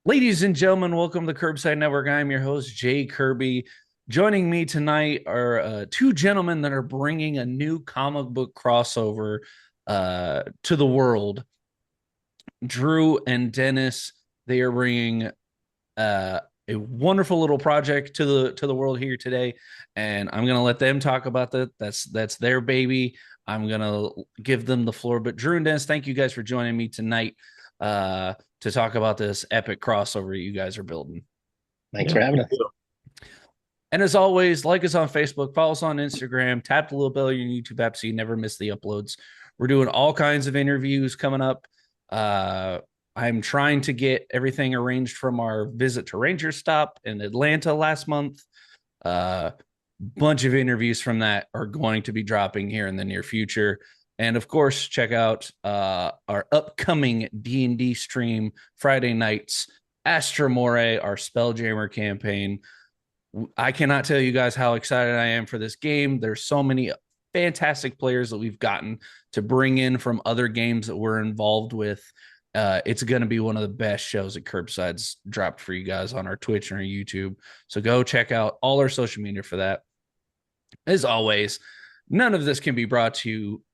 Ladies and gentlemen, welcome to the Curbside Network. I'm your host, Jay Kirby. Joining me tonight are two gentlemen that are bringing a new comic book crossover to the world. Drew and Dennis. They are bringing a wonderful little project to the world here today, and I'm gonna let them talk about that. That's their baby. I'm gonna give them the floor. But Drew and Dennis, thank you guys for joining me tonight to talk about this epic crossover you guys are building. Thanks for having us. And as always, like us on Facebook, follow us on Instagram, tap the little bell on your YouTube app so you never miss the uploads. We're doing all kinds of interviews coming up. Uh, I'm trying to get everything arranged from our visit to Ranger Stop in Atlanta last month. Bunch of interviews from that are going to be dropping here in the near future. And of course, check out our upcoming D&D stream Friday nights, Astra More, our Spelljammer campaign. I cannot tell you guys how excited I am for this game. There's so many fantastic players that we've gotten to bring in from other games that we're involved with. It's going to be one of the best shows that Curbside's dropped for you guys on our Twitch and our YouTube. So go check out all our social media for that. As always, none of this can be brought to you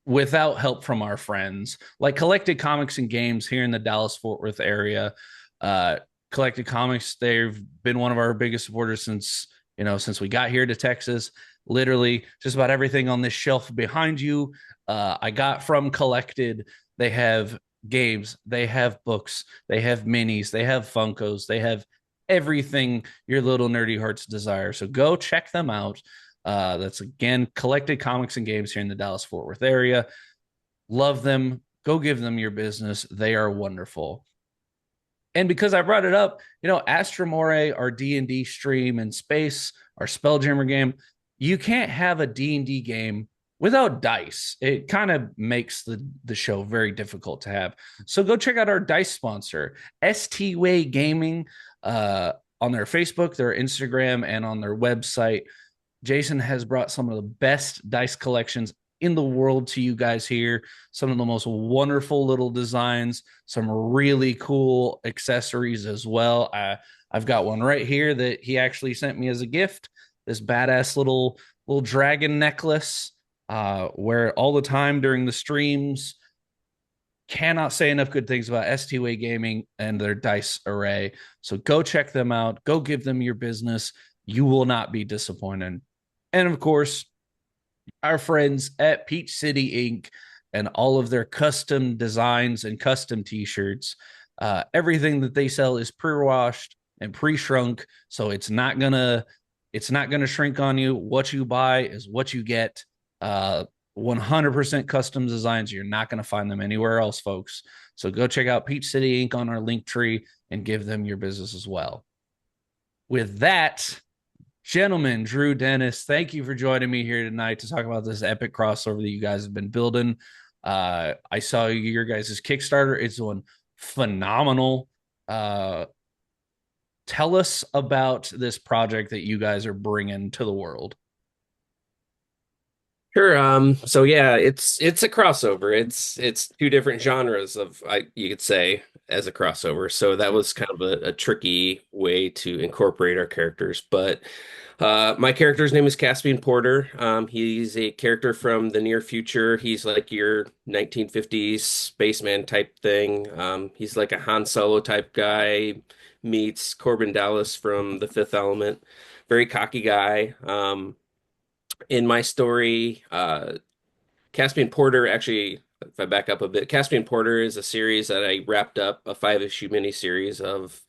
without help from our friends like Collected Comics and Games here in the Dallas Fort Worth area. Uh, Collected Comics, they've been one of our biggest supporters since we got here to Texas. Literally, just about everything on this shelf behind you, I got from Collected. They have games, they have books, they have minis, they have Funkos, they have everything your little nerdy hearts desire. So go check them out. That's again Collected Comics and Games here in the Dallas Fort Worth area. Love them. Go give them your business. They are wonderful. And because I brought it up, Astromore, our D&D stream in space, our Spelljammer game, you can't have a D&D game without dice. It kind of makes the show very difficult to have. So go check out our dice sponsor, ST Way Gaming, on their Facebook, their Instagram, and on their website. Jason has brought some of the best dice collections in the world to you guys here. Some of the most wonderful little designs, some really cool accessories as well. I've got one right here that he actually sent me as a gift. This badass little dragon necklace. Wear it all the time during the streams. Cannot say enough good things about STWay Gaming and their dice array. So go check them out. Go give them your business. You will not be disappointed. And of course, our friends at Peach City Inc. and all of their custom designs and custom t-shirts. Everything that they sell is pre-washed and pre-shrunk, so it's not gonna shrink on you. What you buy is what you get. 100% custom designs. You're not going to find them anywhere else, folks. So go check out Peach City Inc. on our link tree and give them your business as well. With that, gentlemen, Drew, Dennis, thank you for joining me here tonight to talk about this epic crossover that you guys have been building. I saw your guys' Kickstarter. It's doing phenomenal. Tell us about this project that you guys are bringing to the world. Sure. So yeah, it's a crossover. It's two different genres of you could say as a crossover. So that was kind of a tricky way to incorporate our characters. But my character's name is Caspian Porter. He's a character from the near future. He's like your 1950s spaceman type thing. He's like a Han Solo type guy, meets Corbin Dallas from The Fifth Element. Very cocky guy. In my story, Caspian Porter actually, if I back up a bit, Caspian Porter is a series that I wrapped up, a 5-issue miniseries of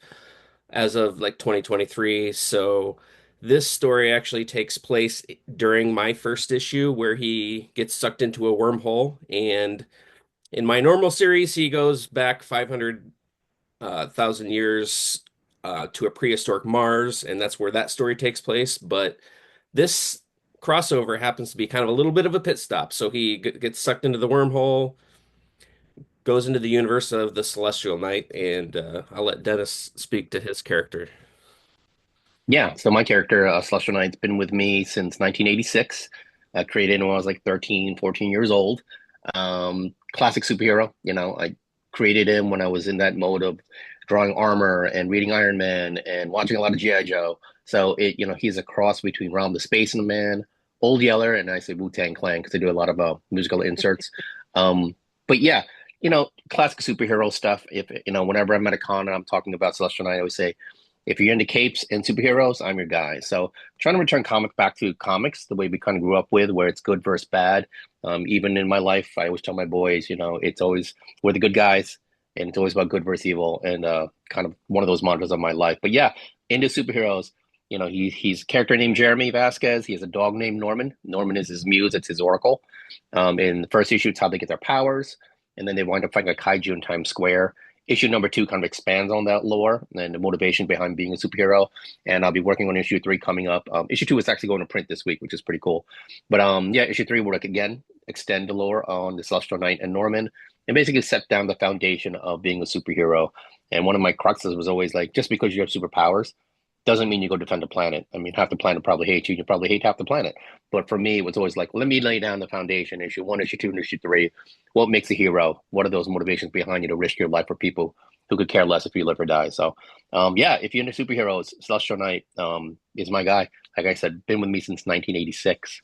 as of like 2023. So this story actually takes place during my first issue where he gets sucked into a wormhole. And in my normal series, he goes back 500,000 years to a prehistoric Mars, and that's where that story takes place. But this crossover happens to be kind of a little bit of a pit stop. So he gets sucked into the wormhole, goes into the universe of the Celestial Knight, and I'll let Dennis speak to his character. Yeah, so my character, Celestial Knight's been with me since 1986. Created when I was like 13, 14 years old. Classic superhero, I created him when I was in that mode of drawing armor and reading Iron Man and watching a lot of G.I. Joe. So he's a cross between Realm the Space and the Man, Old Yeller, and I say Wu-Tang Clan because they do a lot of musical inserts. But yeah, classic superhero stuff. If whenever I'm at a con and I'm talking about Celestial Knight, I always say, if you're into capes and superheroes, I'm your guy. So trying to return comic back to comics the way we kind of grew up with, where it's good versus bad. Even in my life, I always tell my boys, it's always we're the good guys, and it's always about good versus evil, and kind of one of those mantras of my life. But yeah, into superheroes. He's a character named Jeremy Vasquez. He has a dog named Norman. Norman is his muse. It's his oracle. In the first issue, it's how they get their powers, and then they wind up fighting a kaiju in Times Square. Issue number 2 kind of expands on that lore and the motivation behind being a superhero. And I'll be working on issue 3 coming up. Issue 2 is actually going to print this week, which is pretty cool. But yeah, issue 3 will again extend the lore on the Celestial Knight and Norman, and basically set down the foundation of being a superhero. And one of my cruxes was always like, just because you have superpowers doesn't mean you go defend the planet. I mean, half the planet probably hates you. You probably hate half the planet. But for me, it was always like, let me lay down the foundation. Issue 1, issue 2, and issue 3. What makes a hero? What are those motivations behind you to risk your life for people who could care less if you live or die? So, yeah, if you're into superheroes, Celestial Knight is my guy. Like I said, been with me since 1986.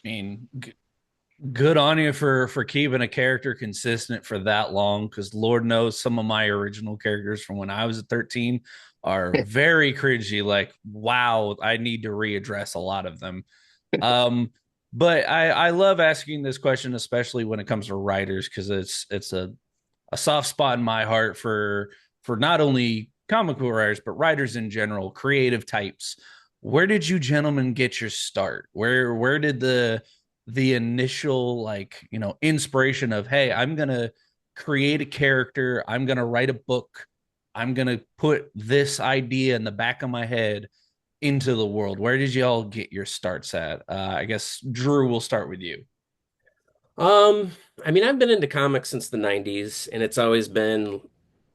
I mean, good on you for keeping a character consistent for that long, because Lord knows some of my original characters from when I was 13 are very cringy. Like, wow, I need to readdress a lot of them. But I love asking this question, especially when it comes to writers, because it's a soft spot in my heart for not only comic book writers but writers in general, creative types. Where did you gentlemen get your start? Where did the initial, like, inspiration of, hey, I'm gonna create a character, I'm gonna write a book, I'm gonna put this idea in the back of my head into the world? Where did you all get your starts at? I guess Drew, we'll start with you. I mean, I've been into comics since the 90s, and it's always been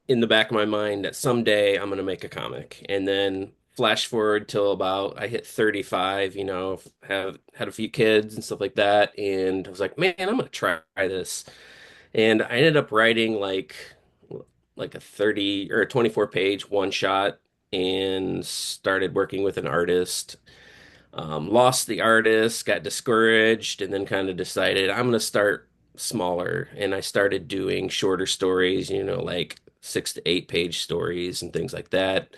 in the back of my mind that someday I'm going to make a comic. And then flash forward till about I hit 35, have had a few kids and stuff like that. And I was like, man, I'm going to try this. And I ended up writing like a 30 or a 24 page one shot and started working with an artist. Lost the artist, got discouraged, and then kind of decided I'm going to start smaller. And I started doing shorter stories, like 6 to 8 page stories and things like that.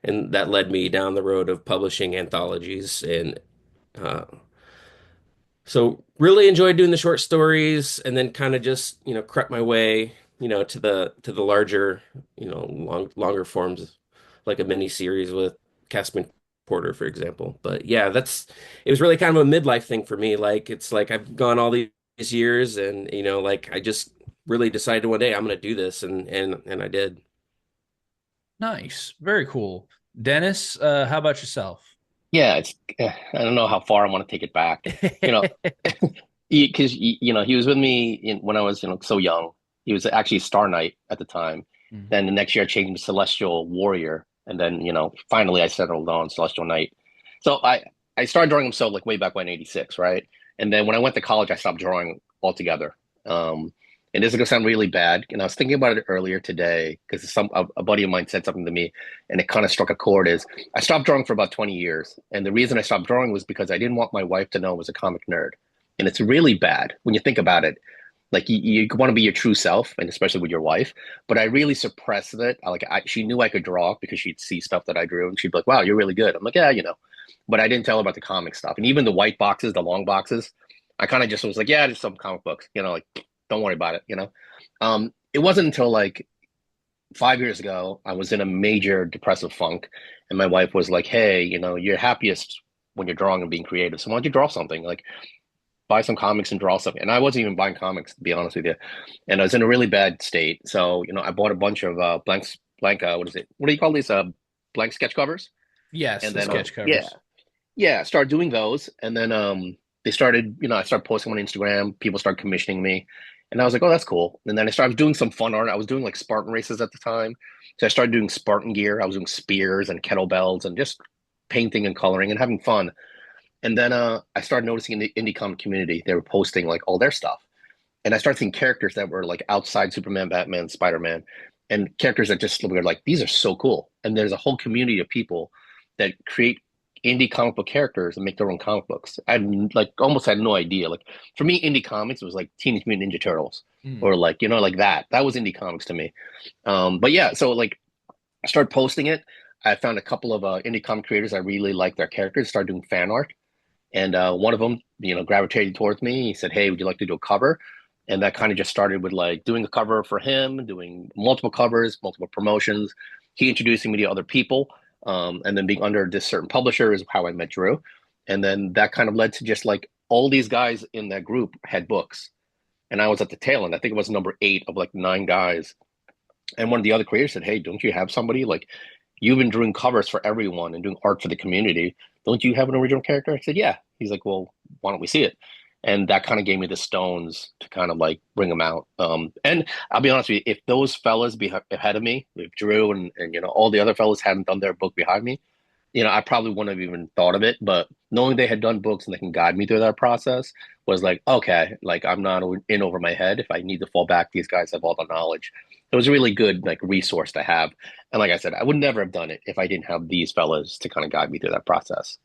And that led me down the road of publishing anthologies. And uh, so really enjoyed doing the short stories, and then kind of just, crept my way, to the larger, longer forms, like a mini series with Caspian Porter, for example. But yeah, it was really kind of a midlife thing for me. Like, it's like I've gone all these years, and like I just really decided one day I'm going to do this, and I did. Nice, very cool. Dennis, how about yourself? Yeah, I don't know how far I want to take it back. You know, because he was with me when I was so young. He was actually Star Knight at the time. Mhm. Then the next year I changed to Celestial Warrior, and then finally I settled on Celestial Knight. So I started drawing him so like way back when '86, right? And then when I went to college, I stopped drawing altogether. And this is gonna sound really bad. And I was thinking about it earlier today because a buddy of mine said something to me, and it kind of struck a chord. Is I stopped drawing for about 20 years, and the reason I stopped drawing was because I didn't want my wife to know I was a comic nerd, and it's really bad when you think about it. Like you want to be your true self, and especially with your wife. But I really suppressed it. She knew I could draw because she'd see stuff that I drew, and she'd be like, "Wow, you're really good." I'm like, "Yeah, you know." But I didn't tell her about the comic stuff, and even the white boxes, the long boxes. I kind of just was like, "Yeah, just some comic books," like don't worry about it. It wasn't until like 5 years ago I was in a major depressive funk, and my wife was like, "Hey, you're happiest when you're drawing and being creative. So why don't you draw something? Like buy some comics and draw something." And I wasn't even buying comics, to be honest with you. And I was in a really bad state. So, I bought a bunch of what is it? What do you call these? Blank sketch covers. Yes, And the then, sketch yeah, covers. yeah, started doing those. And then they started, I started posting on Instagram. People started commissioning me. And I was like, oh, that's cool. And then I started doing some fun art. I was doing like Spartan races at the time. So I started doing Spartan gear. I was doing spears and kettlebells and just painting and coloring and having fun. And then I started noticing in the indie comic community, they were posting like all their stuff. And I started seeing characters that were like outside Superman, Batman, Spider-Man. and characters that just were like, these are so cool. And there's a whole community of people that create indie comic book characters and make their own comic books. I like almost had no idea. Like for me, indie comics was like Teenage Mutant Ninja Turtles Mm. or like, like that. That was indie comics to me. But yeah, so like I started posting it. I found a couple of indie comic creators I really liked their characters, started doing fan art. And one of them, gravitated towards me. He said, "Hey, would you like to do a cover?" And that kind of just started with like doing a cover for him, doing multiple covers, multiple promotions. He introducing me to other people, and then being under this certain publisher is how I met Drew. And then that kind of led to just like all these guys in that group had books, and I was at the tail end. I think it was number 8 of like 9 guys. And one of the other creators said, "Hey, don't you have somebody like you've been doing covers for everyone and doing art for the community? Don't you have an original character?" I said, "Yeah." He's like, "Well, why don't we see it?" And that kind of gave me the stones to kind of like bring them out. And I'll be honest with you, if those fellas ahead of me, if Drew and all the other fellas hadn't done their book behind me, I probably wouldn't have even thought of it. But knowing they had done books and they can guide me through that process was like, okay, like I'm not in over my head. If I need to fall back, these guys have all the knowledge. It was a really good like resource to have. And like I said, I would never have done it if I didn't have these fellas to kind of guide me through that process.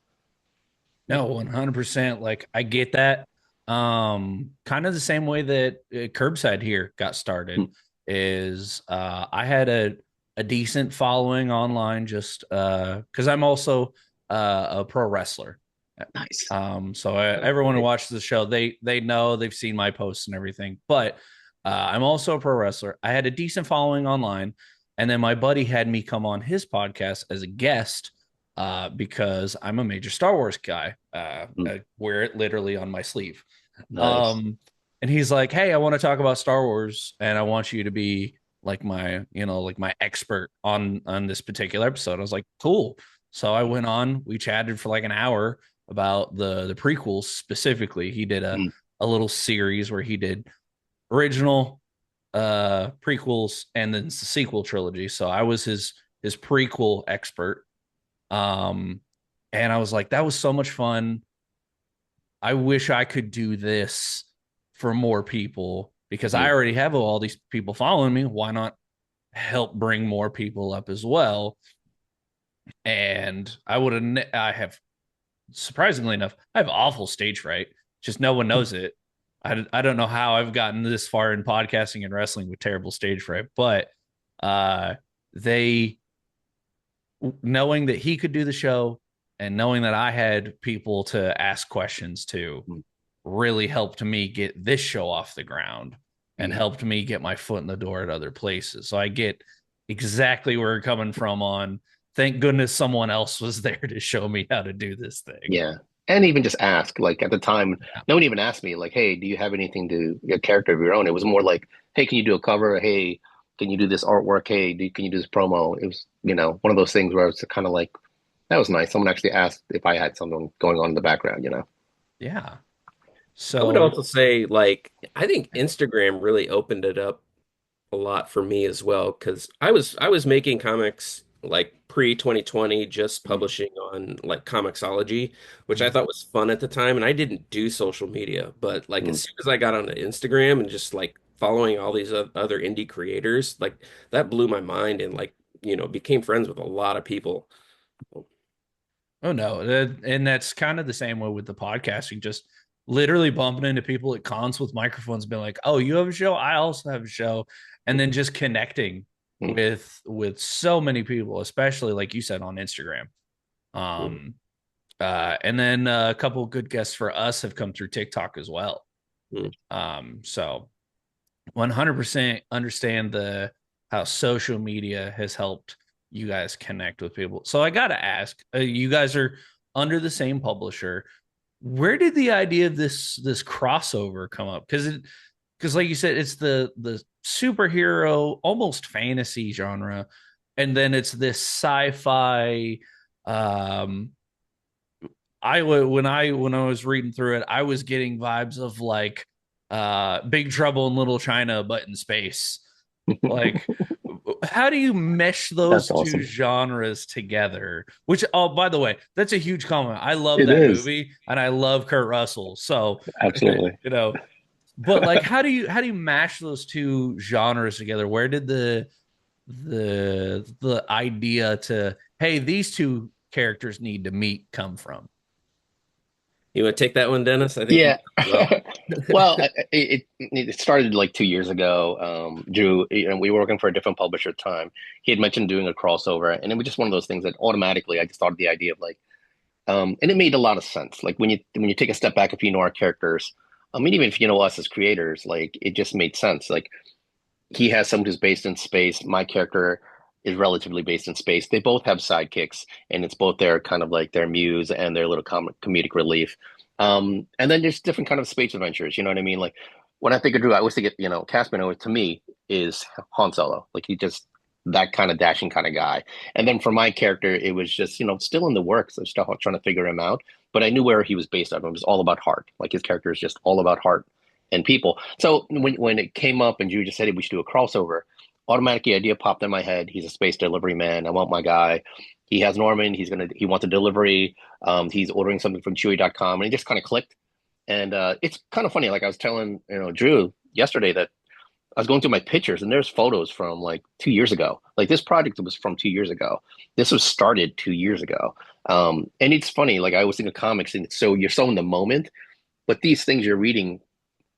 No, 100%. Like I get that. Kind of the same way that Curbside here got started is I had a decent following online just because I'm also a pro wrestler. Nice. So everyone who watches the show, they know they've seen my posts and everything. But I'm also a pro wrestler. I had a decent following online, and then my buddy had me come on his podcast as a guest because I'm a major Star Wars guy. I wear it literally on my sleeve. Nice. And he's like, "Hey, I want to talk about Star Wars, and I want you to be like like my expert on this particular episode." I was like, "Cool." So I went on. We chatted for like an hour about the prequels specifically. He did Mm. a little series where he did original prequels and then the sequel trilogy. So I was his prequel expert. Um and I was like, that was so much fun. I wish I could do this for more people because I Mm. already have all these people following me. Why not help bring more people up as well? And I have surprisingly enough, I have awful stage fright. Just no one knows it. I don't know how I've gotten this far in podcasting and wrestling with terrible stage fright, but they knowing that he could do the show and knowing that I had people to ask questions to Mm. really helped me get this show off the ground and Mm. helped me get my foot in the door at other places. So I get exactly where you're coming from on thank goodness someone else was there to show me how to do this thing. Yeah. And even just ask, like at the time, Yeah. no one even asked me, like, "Hey, do you have anything to a character of your own?" It was more like, "Hey, can you do a cover? Hey, can you do this artwork? Hey, can you do this promo?" It was, one of those things where it's kind of like, that was nice. Someone actually asked if I had something going on in the background. Yeah. I would So also say, like, I think Instagram really opened it up a lot for me as well because I was making comics like pre 2020, just publishing on like Comixology, which I thought was fun at the time, and I didn't do social media, but like Mm. as soon as I got onto Instagram and just like following all these other indie creators, like that blew my mind and like became friends with a lot of people. oh no, and that's kind of the same way with the podcasting. Just literally bumping into people at cons with microphones, being like, "Oh, you have a show? I also have a show," and then just connecting Mm. with so many people, especially like you said on Instagram. Mm. Um, and then a couple of good guests for us have come through TikTok as well. Mm. So 100% understand the how social media has helped you guys connect with people. So I got to ask, you guys are under the same publisher. Where did the idea of this crossover come up? Because like you said, it's the superhero almost fantasy genre, and then it's this sci-fi. Um, when I was reading through it, I was getting vibes of like Big Trouble in Little China, but in space. Like, how do you mesh That's those two awesome. genres together? Which, oh, by the way, that's a huge compliment. I love It that is. movie, and I love Kurt Russell. So, Absolutely. you know, but like, how do you mash those two genres together? Where did the idea to, hey, these two characters need to meet come from? You want to take that one, Dennis? I think you Yeah. did well. Well, it started like 2 years ago. Drew, we were working for a different publisher at the time. He had mentioned doing a crossover, and it was just one of those things that automatically I just thought of the idea of like, and it made a lot of sense. Like when you take a step back, if you know our characters, I mean, even if you know us as creators, like it just made sense. Like he has someone who's based in space. My character is relatively based in space. They both have sidekicks, and it's both their kind of like their muse and their little comedic relief. And then there's different kind of space adventures. You know what I mean? Like when I think of Drew, I always think of, Caspian to me is Han Solo. Like he just that kind of dashing kind of guy. And then for my character, it was just, still in the works. I'm still trying to figure him out. But I knew where he was based on. It was all about heart. Like his character is just all about heart and people. So when it came up and Drew just said, hey, we should do a crossover, automatically idea popped in my head. He's a space delivery man. I want my guy. He has Norman. He wants a delivery. He's ordering something from Chewy.com, and it just kind of clicked. And it's kind of funny. Like I was telling Drew yesterday that I was going through my pictures, and there's photos from like 2 years ago. Like this project was from 2 years ago. This was started 2 years ago. And it's funny. Like I was in the comics, and so you're so in the moment, but these things you're reading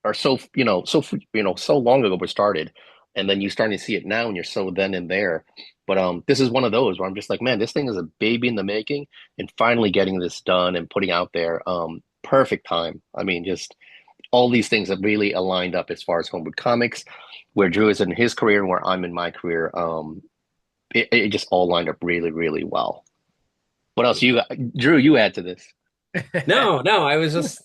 are so long ago were started, and then you starting to see it now, and you're so then and there. But this is one of those where I'm just like, man, this thing is a baby in the making, and finally getting this done and putting out there. Perfect time. I mean, just all these things have really aligned up as far as Homebrew Comics, where Drew is in his career and where I'm in my career. It just all lined up really, really well. What else you got? Drew, you add to this? No, no, I was just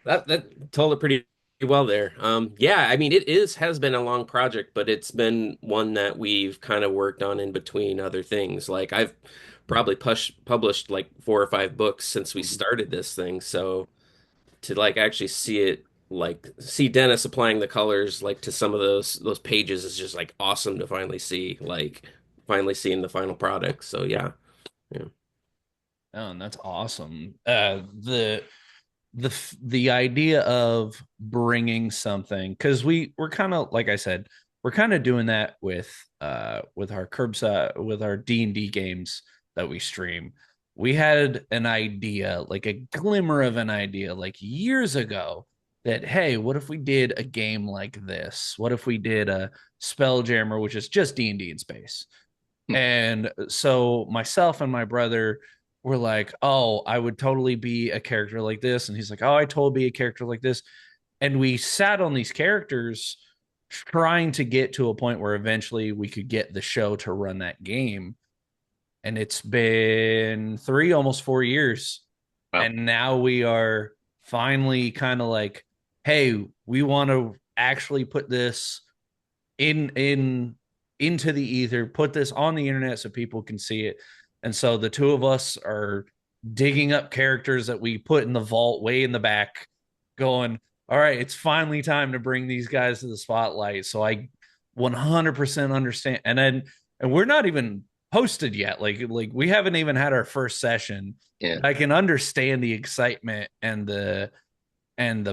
that told it pretty well there. Yeah, I mean it is has been a long project, but it's been one that we've kind of worked on in between other things. Like I've probably published like 4 or 5 books since we started this thing. So to like actually see it like see Dennis applying the colors like to some of those pages is just like awesome to finally see like finally seeing the final product. So yeah. Yeah. Oh, and that's awesome. The idea of bringing something, because we're kind of, like I said, we're kind of doing that with our curbside, with our D&D games that we stream. We had an idea, like a glimmer of an idea, like years ago, that hey, what if we did a game like this? What if we did a Spelljammer, which is just D&D in space? And so myself and my brother were like, oh, I would totally be a character like this. And he's like, oh, I totally be a character like this. And we sat on these characters trying to get to a point where eventually we could get the show to run that game. And it's been 3, almost 4 years. Wow. And now we are finally kind of like, hey, we want to actually put this in into the ether, put this on the internet so people can see it. And so the two of us are digging up characters that we put in the vault way in the back, going, all right, it's finally time to bring these guys to the spotlight. So I 100% understand. And we're not even posted yet. Like we haven't even had our first session. Yeah. I can understand the excitement and the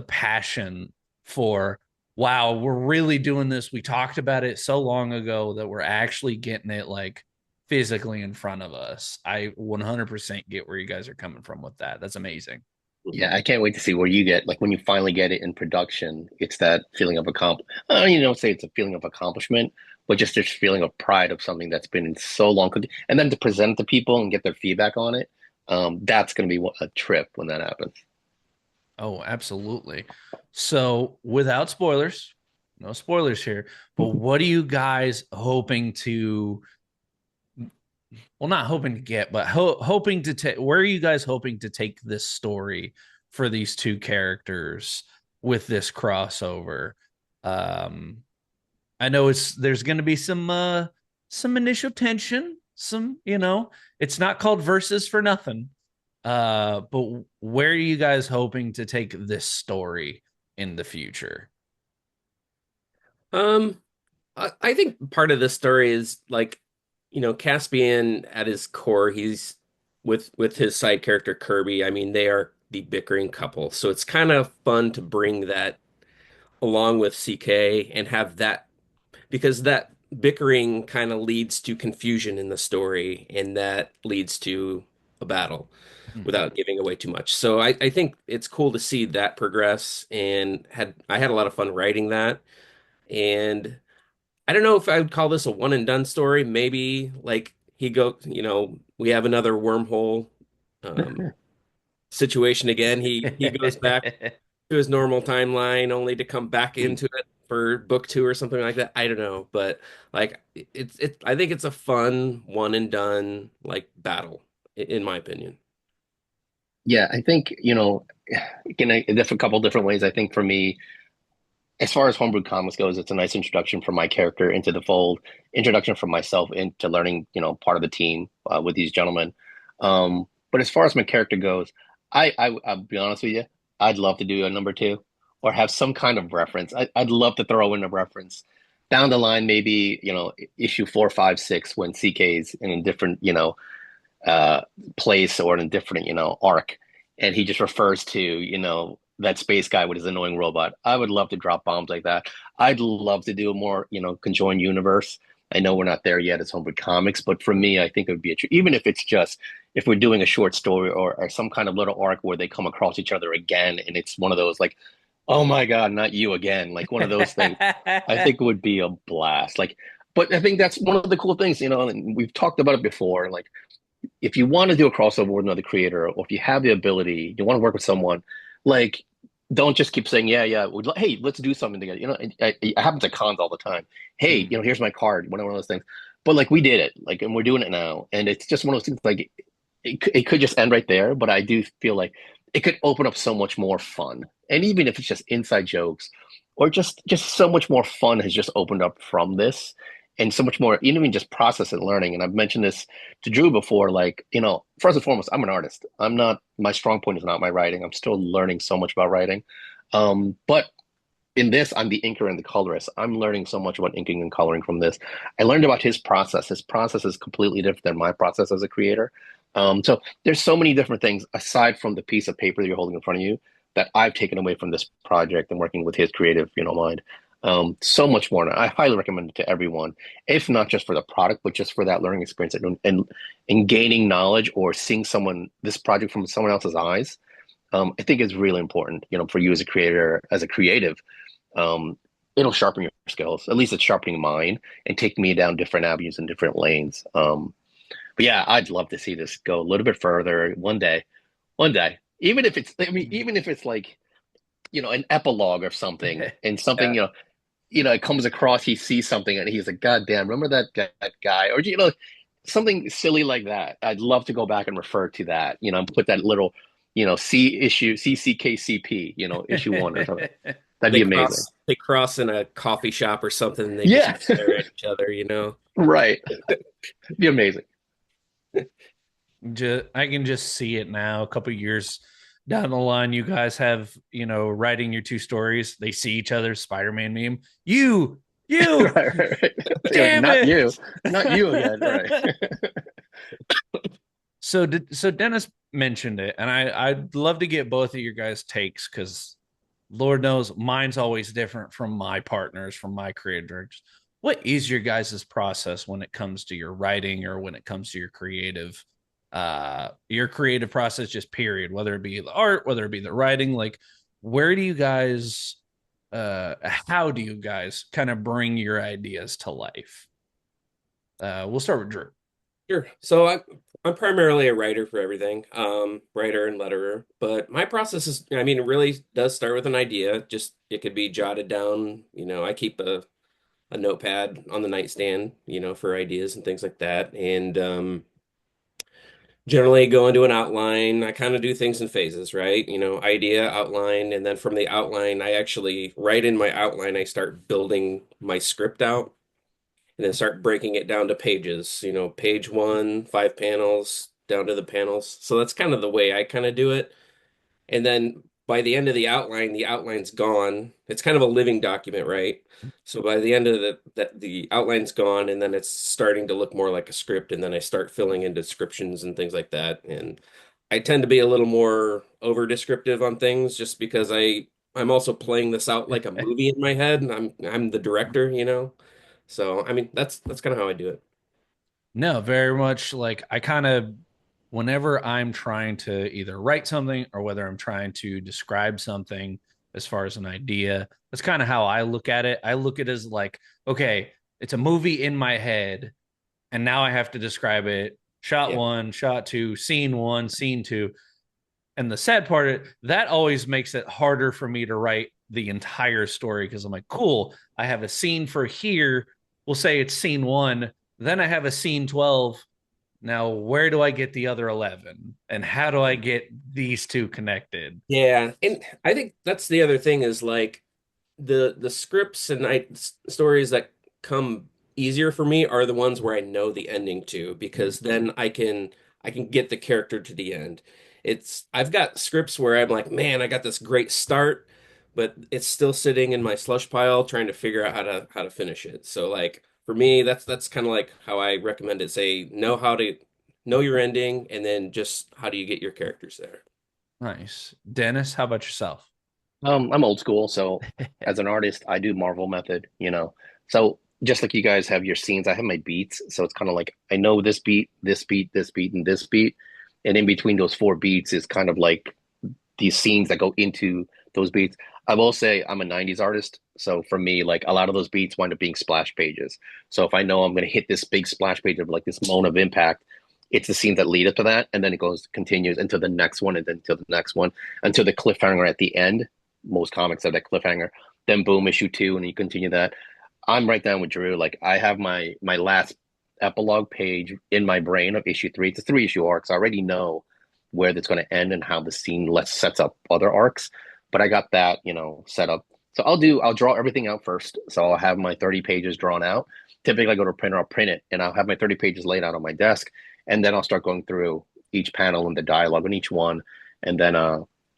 passion for, wow, we're really doing this. We talked about it so long ago that we're actually getting it like physically in front of us. I 100% get where you guys are coming from with that. That's amazing. Yeah, I can't wait to see where you get, like when you finally get it in production, it's that feeling of don't say it's a feeling of accomplishment, but just this feeling of pride of something that's been in so long. And then to present it to people and get their feedback on it, that's going to be a trip when that happens. Oh, absolutely. So, without spoilers, no spoilers here, but what are you guys hoping to, well, not hoping to get, but hoping to take, where are you guys hoping to take this story for these two characters with this crossover? Um, I know there's going to be some initial tension, it's not called versus for nothing. But where are you guys hoping to take this story in the future? Um, I think part of the story is like, Caspian at his core, he's with his side character Kirby. I mean, they are the bickering couple. So it's kind of fun to bring that along with CK and have that because bickering kind of leads to confusion in the story, and that leads to a battle Mhm. without giving away too much. So I think it's cool to see that progress, and I had a lot of fun writing that. And I don't know if I would call this a one and done story. Maybe like we have another wormhole um, situation again. He goes back to his normal timeline only to come back into it for book two or something like that. I don't know, but like I think it's a fun one and done like battle in my opinion. Yeah, I think, a couple different ways. I think for me, as far as homebrew comics goes, it's a nice introduction for my character into the fold, introduction for myself into learning, part of the team with these gentlemen. But as far as my character goes, I'll be honest with you, I'd love to do a number two or have some kind of reference. I'd love to throw in a reference down the line, maybe, issue 4, 5, 6 when CK's in a different, uh, place or in a different, arc. And he just refers to, that space guy with his annoying robot. I would love to drop bombs like that. I'd love to do a more, conjoined universe. I know we're not there yet as Homebrew Comics, but for me, I think it would be even if it's just if we're doing a short story or some kind of little arc where they come across each other again, and it's one of those like, oh my God, not you again, like one of those things. I think it would be a blast. Like, but I think that's one of the cool things, and we've talked about it before. Like, if you want to do a crossover with another creator, or if you have the ability, you want to work with someone, like, don't just keep saying, yeah, yeah, hey, let's do something together. It happens at cons all the time. Hey, Mhm. here's my card, one of those things. But like, we did it, like, and we're doing it now, and it's just one of those things. Like, it could just end right there, but I do feel like it could open up so much more fun, and even if it's just inside jokes, or just so much more fun has just opened up from this, and so much more, even just process and learning. And I've mentioned this to Drew before, like, first and foremost, I'm an artist. I'm not, my strong point is not my writing. I'm still learning so much about writing. But in this, I'm the inker and the colorist. I'm learning so much about inking and coloring from this. I learned about his process. His process is completely different than my process as a creator. So there's so many different things aside from the piece of paper that you're holding in front of you that I've taken away from this project and working with his creative, mind. So much more. And I highly recommend it to everyone, if not just for the product, but just for that learning experience and gaining knowledge or seeing this project from someone else's eyes. I think is really important, for you as a creator, as a creative. um, it'll sharpen your skills. At least it's sharpening mine and take me down different avenues and different lanes. But yeah, I'd love to see this go a little bit further one day. One day, even if it's, I mean, even if it's like, an epilogue or something, and something, Yeah. it comes across, he sees something and he's like, God damn, remember that guy? Or, something silly like that. I'd love to go back and refer to that, and put that little, C issue, CCKCP, issue one or something. That'd be amazing. They cross in a coffee shop or something, and they just Yeah, stare at each other, you know. right. Be amazing. I can just see it now. A couple years down the line, you guys have, writing your two stories. They see each other, Spider-Man meme. You, Right, right, right. You're like, damn it. not you again. Right. So Dennis mentioned it, and I'd love to get both of your guys' takes because Lord knows mine's always different from my partners, from my creative directors. What is your guys' process when it comes to your writing or when it comes to your creative process, just period, whether it be the art, whether it be the writing, like where do you guys how do you guys kind of bring your ideas to life? We'll start with Drew. Sure. So I'm primarily a writer for everything, writer and letterer. But my process is, I mean, it really does start with an idea. Just it could be jotted down. I keep a notepad on the nightstand, for ideas and things like that. And generally go into an outline. I kind of do things in phases, right? Idea, outline, and then from the outline, I actually write in my outline, I start building my script out and then start breaking it down to pages, page one, 5 panels, down to the panels. So that's kind of the way I kind of do it. And then by the end of the outline's gone. It's kind of a living document, right? So by the end of the outline's gone, and then it's starting to look more like a script, and then I start filling in descriptions and things like that. And I tend to be a little more over descriptive on things just because I'm also playing this out like a movie in my head, and I'm the director. So I mean, that's kind of how I do it. No, very much like I kind of, whenever I'm trying to either write something or whether I'm trying to describe something as far as an idea, that's kind of how I look at it. I look at it as like, okay, it's a movie in my head, and now I have to describe it shot Yeah. one, shot two, scene one, scene two. And the sad part, that always makes it harder for me to write the entire story because I'm like, cool, I have a scene for here. We'll say it's scene one. Then I have a scene 12. Now, where do I get the other 11? And how do I get these two connected? Yeah, and I think that's the other thing is like the scripts and stories that come easier for me are the ones where I know the ending to because then I can get the character to the end. It's I've got scripts where I'm like, man, I got this great start, but it's still sitting in my slush pile trying to figure out how to finish it. So like for me, that's kind of like how I recommend it. Say know how to know your ending and then just how do you get your characters there. Nice. Dennis, how about yourself? I'm old school, so as an artist, I do Marvel method, you know. So just like you guys have your scenes, I have my beats. So it's kind of like I know this beat, this beat, this beat, and this beat. And in between those four beats is kind of like these scenes that go into those beats. I will say I'm a 90s artist. So for me, like a lot of those beats wind up being splash pages. So if I know I'm going to hit this big splash page of like this moment of impact, it's the scenes that lead up to that. And then it goes, continues into the next one and then to the next one until the cliffhanger at the end. Most comics have that cliffhanger. Then boom, issue two, and you continue that. I'm right down with Drew. Like I have my last epilogue page in my brain of issue three. It's a 3 issue arc. So I already know where that's going to end and how the scene lets sets up other arcs. But I got that, set up. So I'll draw everything out first. So I'll have my 30 pages drawn out. Typically I go to a printer, I'll print it, and I'll have my 30 pages laid out on my desk. And then I'll start going through each panel and the dialogue on each one. And then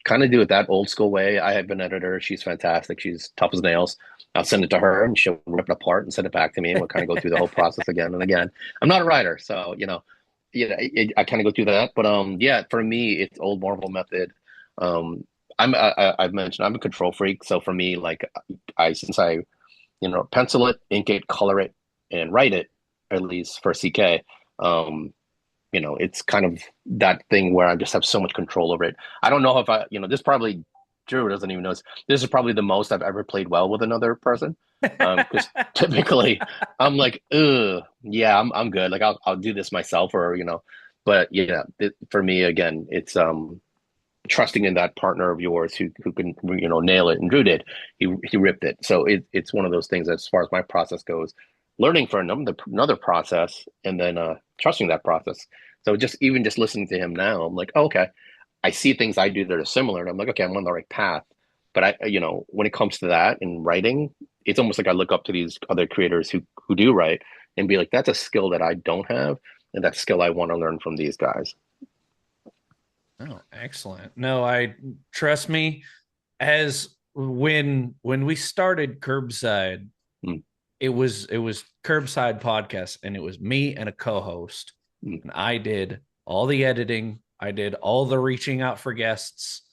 kind of do it that old school way. I have an editor. She's fantastic. She's tough as nails. I'll send it to her and she'll rip it apart and send it back to me. And we'll kind of go through the whole process again and again. I'm not a writer, so I kind of go through that. But yeah, for me, it's old Marvel method. I've mentioned I'm a control freak, so for me, like since I pencil it, ink it, color it, and write it, at least for CK. It's kind of that thing where I just have so much control over it. I don't know if this probably Drew doesn't even know this. This is probably the most I've ever played well with another person. Because typically I'm like, ugh, yeah, I'm good. Like I'll do this myself but yeah, for me again, it's trusting in that partner of yours who can nail it. And Drew did. He ripped it. So it's one of those things as far as my process goes, learning for another process and then trusting that process. So just listening to him now, I'm like, oh, okay, I see things I do that are similar, and I'm like, okay, I'm on the right path. But when it comes to that in writing, it's almost like I look up to these other creators who do write and be like, that's a skill that I don't have, and that skill I want to learn from these guys. Oh, excellent. No, I trust me, as when we started Curbside, Mm, it was Curbside podcast, and it was me and a co-host, mm, and I did all the editing, I did all the reaching out for guests.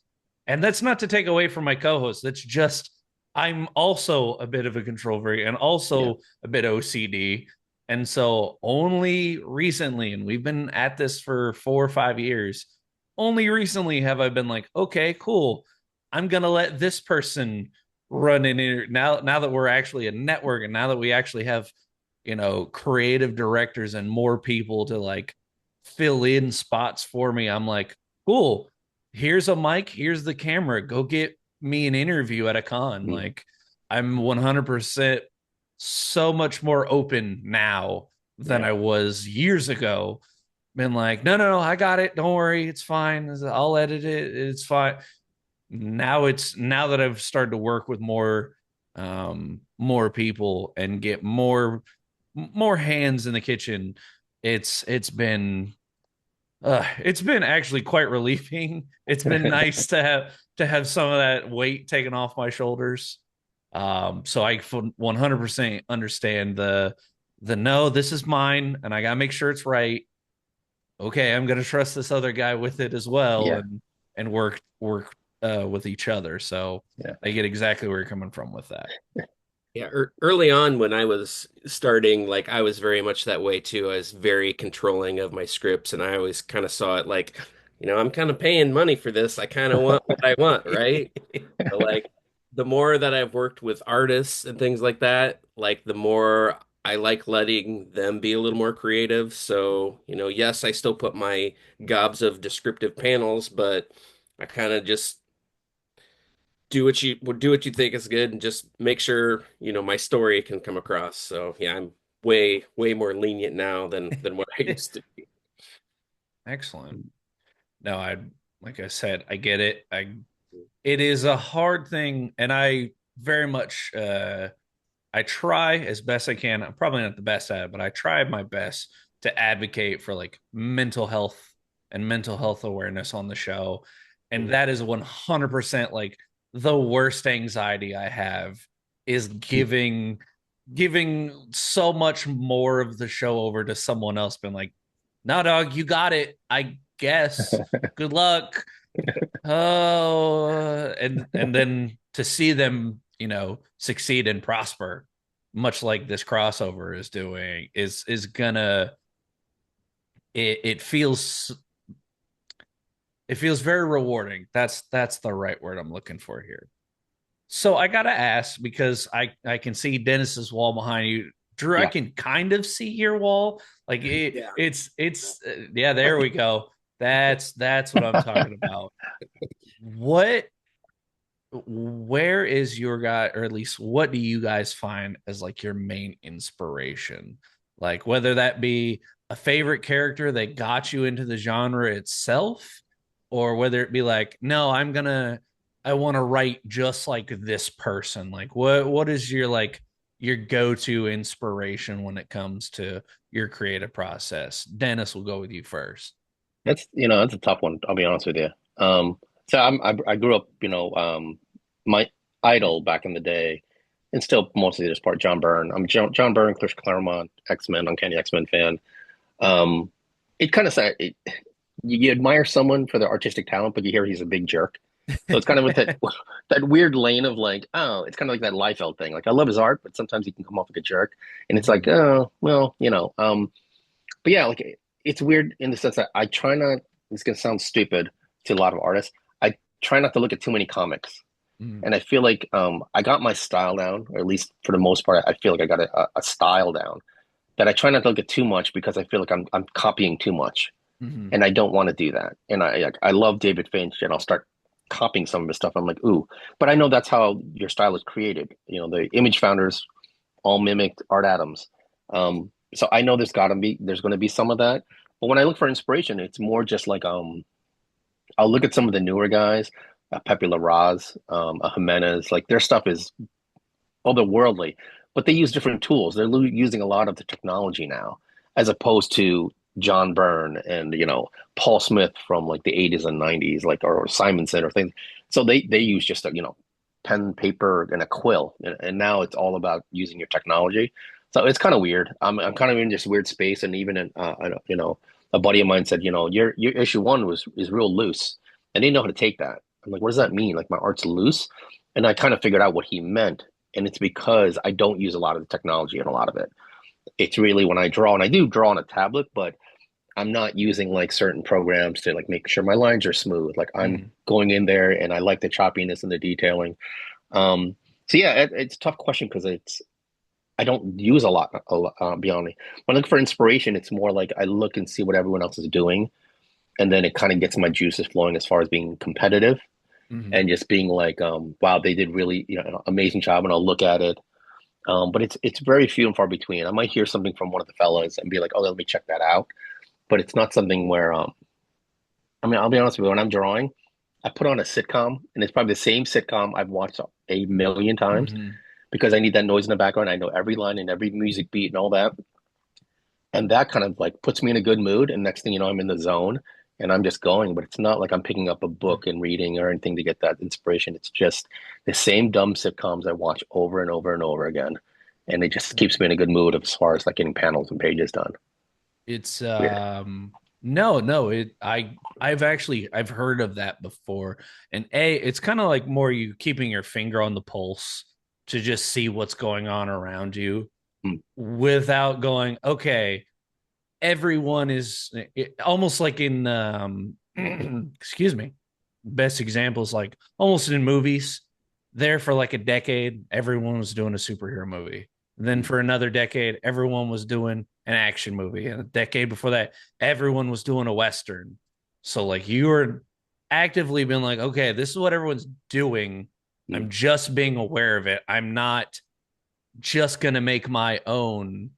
And that's not to take away from my co-host. That's just I'm also a bit of a control freak and yeah. also a bit OCD. And so only recently, and we've been at this for 4 or 5 years, only recently have I been like, okay, cool. I'm gonna let this person run in here now that we're actually a network and now that we actually have, creative directors and more people to like fill in spots for me. I'm like, cool, here's a mic, here's the camera, go get me an interview at a con. Mm, Like I'm 100% so much more open now than yeah. I was years ago. Been like, no, no, no, I got it, don't worry, it's fine, I'll edit it, it's fine. Now that I've started to work with more people and get more hands in the kitchen, it's been actually quite relieving. It's been nice to have some of that weight taken off my shoulders. So I 100% understand the no, this is mine, and I gotta make sure it's right. Okay, I'm gonna trust this other guy with it as well, Yeah. and work with each other. So Yeah. I get exactly where you're coming from with that. Yeah, early on when I was starting, like I was very much that way too. I was very controlling of my scripts, and I always kind of saw it like, I'm kind of paying money for this. I kind of want what I want, right? But like the more that I've worked with artists and things like that, like the more I like letting them be a little more creative. So, yes, I still put my gobs of descriptive panels, but I kind of just do what you think is good and just make sure, my story can come across. So, yeah, I'm way more lenient now than what I used to be. Excellent. No, I like I said, I get it. It is a hard thing, and I very much I try as best I can. I'm probably not the best at it, but I try my best to advocate for like mental health and mental health awareness on the show. And that is 100% like the worst anxiety I have is giving so much more of the show over to someone else, been like, no, dog, you got it, I guess. Good luck. Oh, and then to see them, succeed and prosper, much like this crossover is doing, is gonna it feels very rewarding. That's the right word I'm looking for here. So I gotta ask because I can see Dennis's wall behind you. Drew, I Yeah. can kind of see your wall. Like Yeah. it's yeah, there we go. That's what I'm talking about. What where is your guy, or at least what do you guys find as like your main inspiration? Like whether that be a favorite character that got you into the genre itself, or whether it be like, no, I want to write just like this person. Like what is your like your go-to inspiration when it comes to your creative process? Dennis, will go with you first. That's a tough one. I'll be honest with you. So I grew up, my idol back in the day, and still mostly this part, John Byrne. I'm John Byrne, Chris Claremont, X-Men, Uncanny X-Men fan. Um, it kind of sad. You admire someone for their artistic talent, but you hear he's a big jerk. So it's kind of with that that weird lane of like, oh, it's kind of like that Liefeld thing. Like I love his art, but sometimes he can come off like a jerk, and it's like, Mhm. oh, well, but yeah, like it's weird in the sense that I try not. It's gonna sound stupid to a lot of artists. I try not to look at too many comics, Mhm. and I feel like I got my style down, or at least for the most part, I feel like I got a style down that I try not to look at too much because I feel like I'm copying too much, Mhm. and I don't want to do that. And I love David Finch, and I'll start copying some of his stuff. I'm like, ooh, but I know that's how your style is created. The image founders all mimicked Art Adams. So I know there's going to be some of that. But when I look for inspiration, it's more just like I'll look at some of the newer guys, Pepe Larraz, Jimenez. Like their stuff is otherworldly, but they use different tools. They're using a lot of the technology now, as opposed to John Byrne and Paul Smith from like the 80s and 90s, like or Simonson or things. So they use just a pen, paper, and a quill, and now it's all about using your technology. So it's kind of weird. I'm kind of in this weird space, and even a buddy of mine said, your issue one is real loose. I didn't know how to take that. I'm like, what does that mean? Like my art's loose, and I kind of figured out what he meant, and it's because I don't use a lot of the technology in a lot of it. It's really when I draw, and I do draw on a tablet, but I'm not using like certain programs to like make sure my lines are smooth. Like I'm Mhm. going in there, and I like the choppiness and the detailing. Um, so yeah, it's a tough question because I don't use beyond me. When I look for inspiration, it's more like I look and see what everyone else is doing, and then it kind of gets my juices flowing as far as being competitive Mhm. and just being like, wow, they did really, amazing job, and I'll look at it. But it's very few and far between. I might hear something from one of the fellas and be like, oh, let me check that out. But it's not something where, I mean, I'll be honest with you, when I'm drawing, I put on a sitcom, and it's probably the same sitcom I've watched a million times Mhm. because I need that noise in the background. I know every line and every music beat and all that. And that kind of like puts me in a good mood. And next thing you know, I'm in the zone and I'm just going. But it's not like I'm picking up a book and reading or anything to get that inspiration. It's just the same dumb sitcoms I watch over and over and over again. And it just keeps me in a good mood as far as like getting panels and pages done. It's Weird. no, I've heard of that before. And it's kind of like more you keeping your finger on the pulse to just see what's going on around you Mm. without going, okay, everyone is almost like in excuse me, best examples like almost in movies, there for like a decade everyone was doing a superhero movie, then Mm. for another decade everyone was doing an action movie, and a decade before that everyone was doing a western. So like you were actively being like, okay, this is what everyone's doing, Mm. I'm just being aware of it, I'm not just gonna make my own,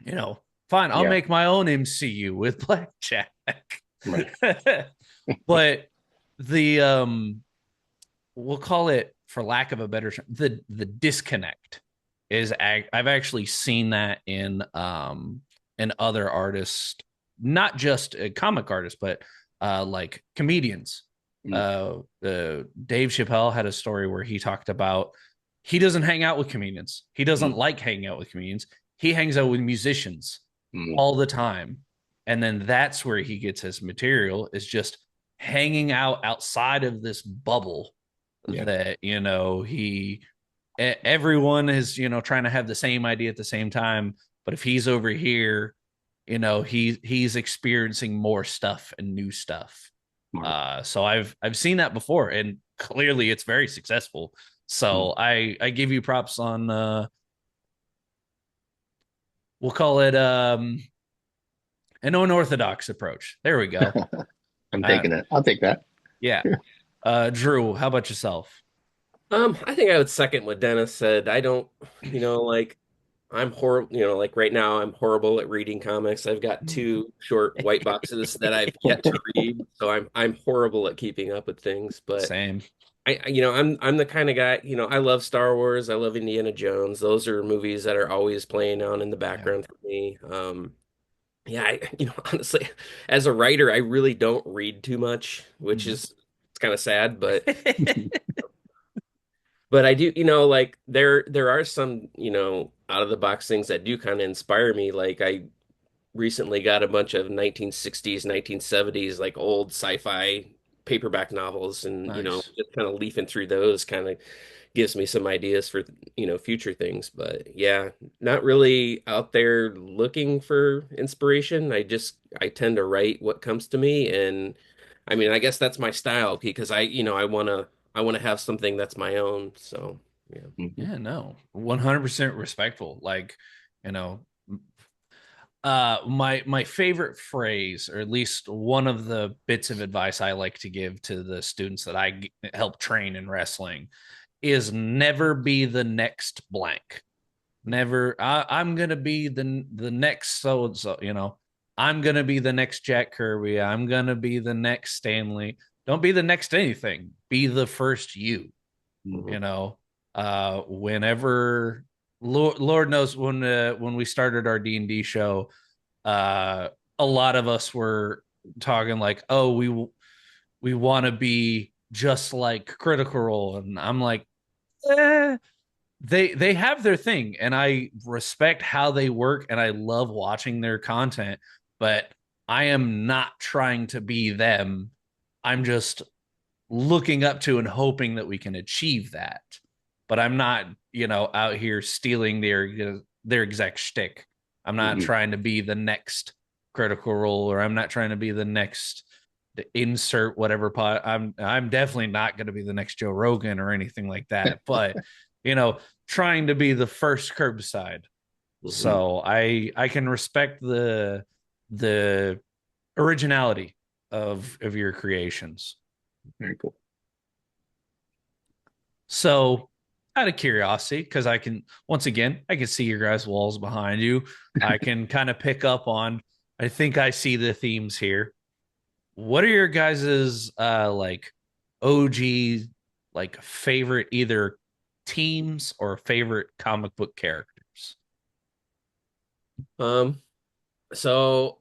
you know, fine, I'll Yeah. make my own MCU with Blackjack. Right. But the we'll call it, for lack of a better term, the disconnect is I've actually seen that in other artists, not just comic artists, but like comedians. Mm. Dave Chappelle had a story where he talked about he doesn't hang out with comedians. He doesn't Mm. like hanging out with comedians. He hangs out with musicians Mm. all the time. And then that's where he gets his material, is just hanging out outside of this bubble Yeah. that, everyone is, trying to have the same idea at the same time. But if he's over here, he's experiencing more stuff and new stuff. Smart. So I've seen that before, and clearly it's very successful. Mm. So I give you props on we'll call it an unorthodox approach. There we go. I'm Uh, taking it. I'll take that. yeah. Drew, how about yourself? I think I would second what Dennis said. I don't, like I'm horrible, like right now I'm horrible at reading comics. I've got two short white boxes that I've yet to read, so I'm horrible at keeping up with things. But Same. I'm the kind of guy, I love Star Wars, I love Indiana Jones. Those are movies that are always playing on in the Yeah. background for me. Yeah, honestly, as a writer, I really don't read too much, which Mhm. is it's kind of sad, but I do, like there are some, out of the box things that do kind of inspire me. Like I recently got a bunch of 1960s, 1970s, like old sci-fi paperback novels, and Nice. just kind of leafing through those kind of gives me some ideas for, future things. But yeah, not really out there looking for inspiration. I tend to write what comes to me, and I mean, I guess that's my style because I want to have something that's my own. So, yeah. Mhm. Yeah, no. 100% respectful. Like, you know, my favorite phrase, or at least one of the bits of advice I like to give to the students that help train in wrestling, is never be the next blank. Never, I'm gonna be the next so and so. I'm gonna be the next Jack Kirby. I'm gonna be the next Stanley. Don't be the next anything. Be the first you. Mhm. You know, whenever Lord knows when we started our D&D show, uh, a lot of us were talking like, oh, we want to be just like Critical Role, and I'm like, eh, they have their thing, and I respect how they work, and I love watching their content, but I am not trying to be them. I'm just looking up to and hoping that we can achieve that. But I'm not, out here stealing their exact shtick. I'm not Mhm. trying to be the next Critical Role, or I'm not trying to be the next to insert whatever pod. I'm definitely not going to be the next Joe Rogan or anything like that. But trying to be the first Curbside. Mhm. So I can respect the originality of your creations. Very cool. So, out of curiosity, because once again, I can see your guys' walls behind you. I can kind of pick up on, I think I see the themes here. What are your guys's like OG, like favorite either teams or favorite comic book characters? Um, so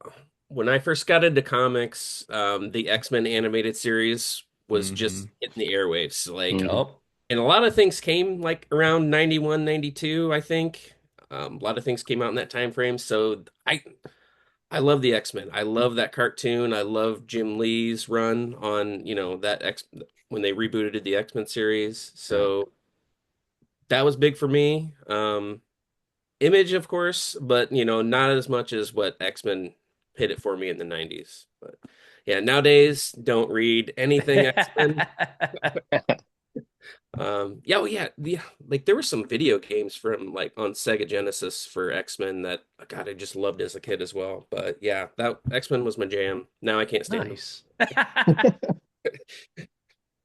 when I first got into comics, the X-Men animated series was Mm-hmm. just hitting the airwaves. Like, Mhm. Yup. and a lot of things came like around 91, 92, I think. A lot of things came out in that time frame. So I love the X-Men. I love that cartoon. I love Jim Lee's run on, that X when they rebooted the X-Men series. Yeah. So that was big for me. Image, of course, but not as much as what X-Men hit it for me in the 90s. But yeah, nowadays don't read anything X-Men. Yeah, well, yeah, like there were some video games from like on Sega Genesis for X-Men that God, I just loved as a kid as well. But yeah, that X-Men was my jam. Now I can't stand them.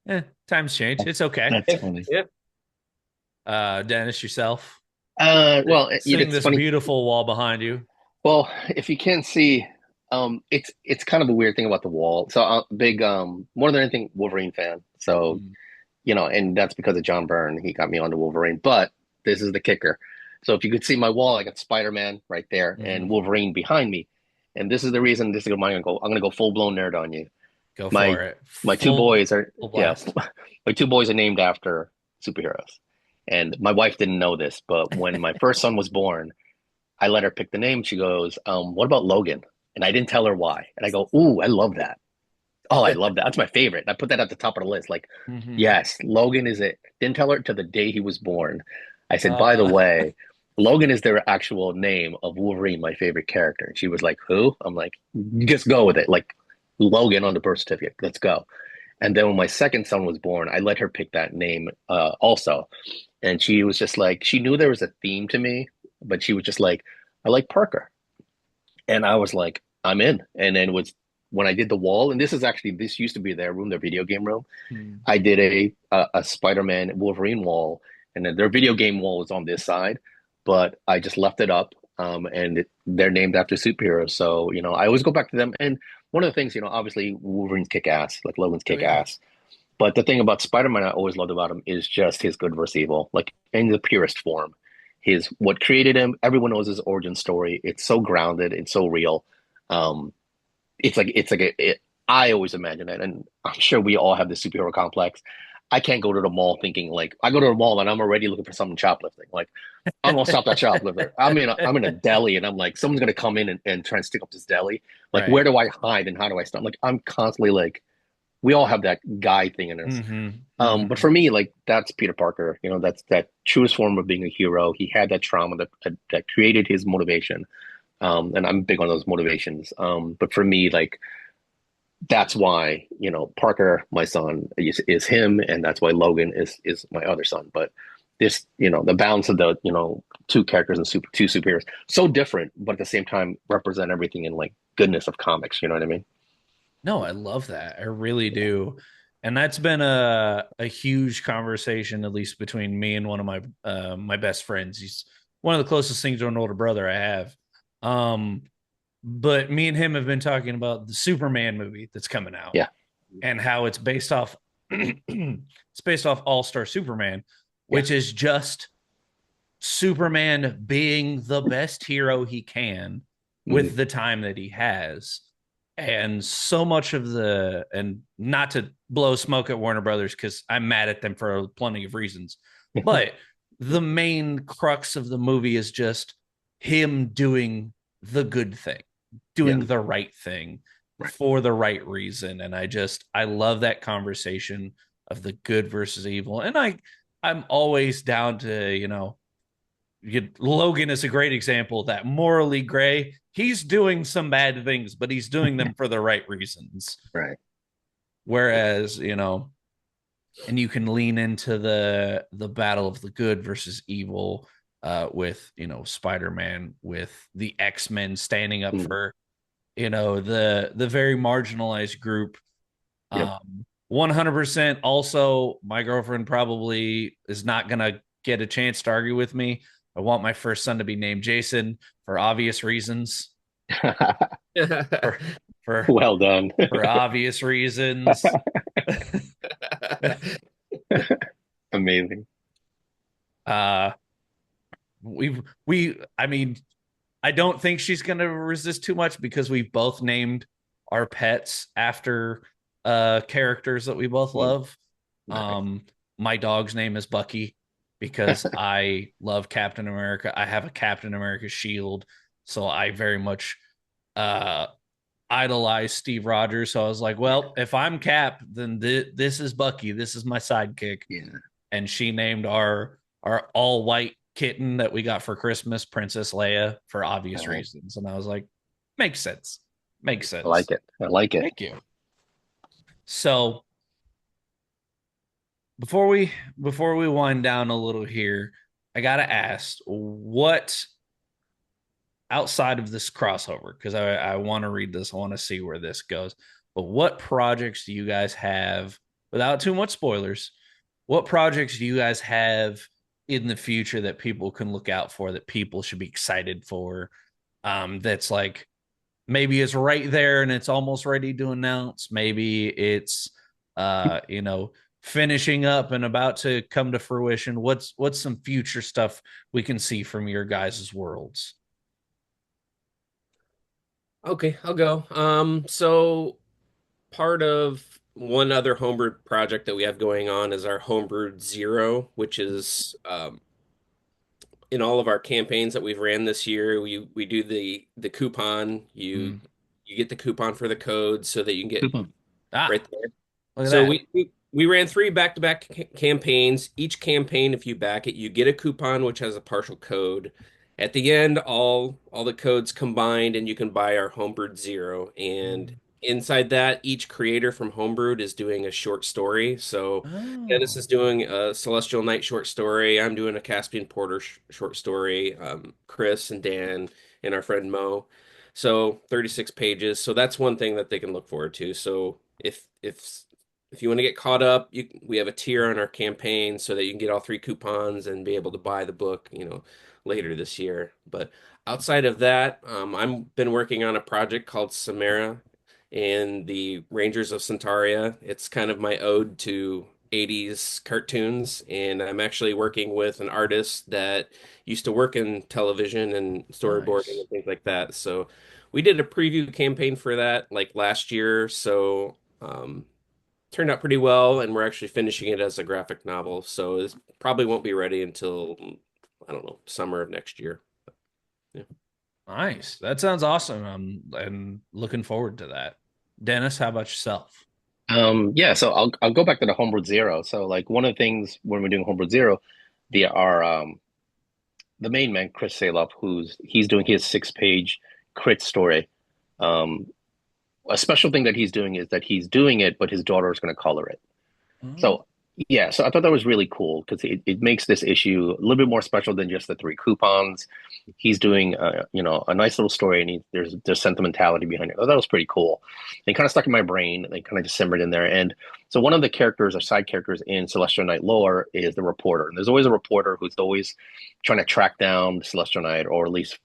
Nice. Times change. It's okay. That's funny. Yeah. Dennis, yourself. Well, Seeing it's this funny. beautiful wall behind you. Well, if you can't see, it's kind of a weird thing about the wall. So, big, more than anything, Wolverine fan. So, Mm. and that's because of John Byrne. He got me onto Wolverine. But this is the kicker. So, if you could see my wall, I got Spider-Man right there and Mhm. Wolverine behind me. And this is the reason. This is my gonna go. I'm gonna go full blown nerd on you. Go My for it. my two Full, boys are full yeah, blast. my two boys are named after superheroes. And my wife didn't know this, but when my first son was born, I let her pick the name. She goes, what about Logan? And I didn't tell her why. And I go, ooh, I love that. Oh, I love that. That's my favorite. And I put that at the top of the list. Like, Mhm. yes, Logan is it. Didn't tell her to the day he was born. I said, by the Uh, way, Logan is their actual name of Wolverine, my favorite character. And she was like, who? I'm like, just go with it. Like Logan on the birth certificate. Let's go. And then when my second son was born, I let her pick that name also. And she was just like, she knew there was a theme to me, but she was just like, I like Parker. And I was like, I'm in. And then was when I did the wall, and this used to be their room, their video game room. hmm. I did a Spider-Man Wolverine wall, and then their video game wall was on this side, but I just left it up. They're named after superheroes, so I always go back to them. And one of the things, obviously Wolverine's kick ass, like Logan's Oh kick yeah. ass. But the thing about Spider-Man I always loved about him is just his good versus evil, like in the purest form. His what created him, everyone knows his origin story. It's so grounded, it's so real. Um, I always imagine it, and I'm sure we all have this superhero complex. I can't go to the mall thinking like I go to the mall and I'm already looking for something shoplifting. Like I'm gonna stop that shoplifter. I'm in a deli and I'm like someone's gonna come in and try and stick up this deli. Like where Right. do I hide and how do I stop? Like I'm constantly like we all have that guy thing in us. Hmm. But Hmm. for me, like that's Peter Parker. That's that truest form of being a hero. He had that trauma that created his motivation. And I'm big on those motivations. But for me, like that's why Parker, my son, is him, and that's why Logan is my other son. But this, the balance of the two characters and two superheroes, so different, but at the same time represent everything in like goodness of comics. You know what I mean? No, I love that. I really do. And that's been a huge conversation, at least between me and one of my best friends. He's one of the closest things to an older brother I have. Um, but me and him have been talking about the Superman movie that's coming out Yeah, and how it's based off it's based off All-Star Superman, yeah. which is just Superman being the best hero he can Mhm. with the time that he has. And so much of and not to blow smoke at Warner Brothers because I'm mad at them for plenty of reasons, but the main crux of the movie is just him doing the good thing, Yeah, doing the right thing right. for the right reason. And I love that conversation of the good versus evil. And I'm always down to, Logan is a great example of that morally gray. He's doing some bad things, but he's doing them for the right reasons. Right. Whereas, and you can lean into the battle of the good versus evil with Spider-Man, with the X-Men standing up Mhm. for the very marginalized group. Yep. 100%. Also, my girlfriend probably is not gonna get a chance to argue with me. I want my first son to be named Jason for obvious reasons. For for Well done. for obvious reasons. Amazing. uh I mean, I don't think she's gonna resist too much because we've both named our pets after characters that we both Mm, love. nice. Um my dog's name is Bucky because I love Captain America. I have a Captain America shield, so I very much uh idolize Steve Rogers. So I was like, well, if I'm Cap, then this is Bucky. This is my sidekick. Yeah. And she named our our all white kitten that we got for Christmas, Princess Leia, for obvious Oh, reasons. And I was like, makes sense. Makes I like sense. it. I like it. Thank you. So before we wind down a little here, I gotta ask, what outside of this crossover, because I want to read this, I want to see where this goes. But what projects do you guys have, without too much spoilers, what projects do you guys have in the future that people can look out for, that people should be excited for? That's like, maybe it's right there and it's almost ready to announce. Maybe it's finishing up and about to come to fruition. What's some future stuff we can see from your guys' worlds? Okay, I'll go. So part of one other homebrew project that we have going on is our Homebrewed Zero, which is in all of our campaigns that we've ran this year, we do the coupon. You Mm. you get the coupon for the code so that you can get Coupon. right Ah, there. look at So that. we ran three back-to-back campaigns. Each campaign, if you back it, you get a coupon which has a partial code. At the end, all the codes combined, and you can buy our Homebrewed Zero. And inside that, each creator from Homebrewed is doing a short story. So Dennis Oh, is doing a Celestial Knight short story. I'm doing a Caspian Porter short story. Chris and Dan and our friend Mo. So 36 pages. So that's one thing that they can look forward to. So if you want to get caught up, we have a tier on our campaign so that you can get all three coupons and be able to buy the book, later this year. But outside of that, I've been working on a project called Samara and the Rangers of Centaria. It's kind of my ode to 80s cartoons, and I'm actually working with an artist that used to work in television and storyboarding nice. and things like that. So we did a preview campaign for that like last year. So turned out pretty well, and we're actually finishing it as a graphic novel. So it probably won't be ready until, I don't know, summer of next year. Yeah. Nice. That sounds awesome. And looking forward to that. Dennis, how about yourself? Yeah, so I'll go back to the Homebrew Zero. So like one of the things when we're doing Homebrew Zero, the main man, Chris Saloff, he's doing his 6 page crit story. Um, a special thing that he's doing is that he's doing it, but his daughter is going to color it. Oh, So yeah, so I thought that was really cool because it makes this issue a little bit more special than just the three coupons. He's doing a nice little story, and there's sentimentality behind it. I thought that was pretty cool. They kind of stuck in my brain. They kind of just simmered in there. And so one of the characters or side characters in Celestial Knight lore is the reporter. And there's always a reporter who's always trying to track down the Celestial Knight, or at least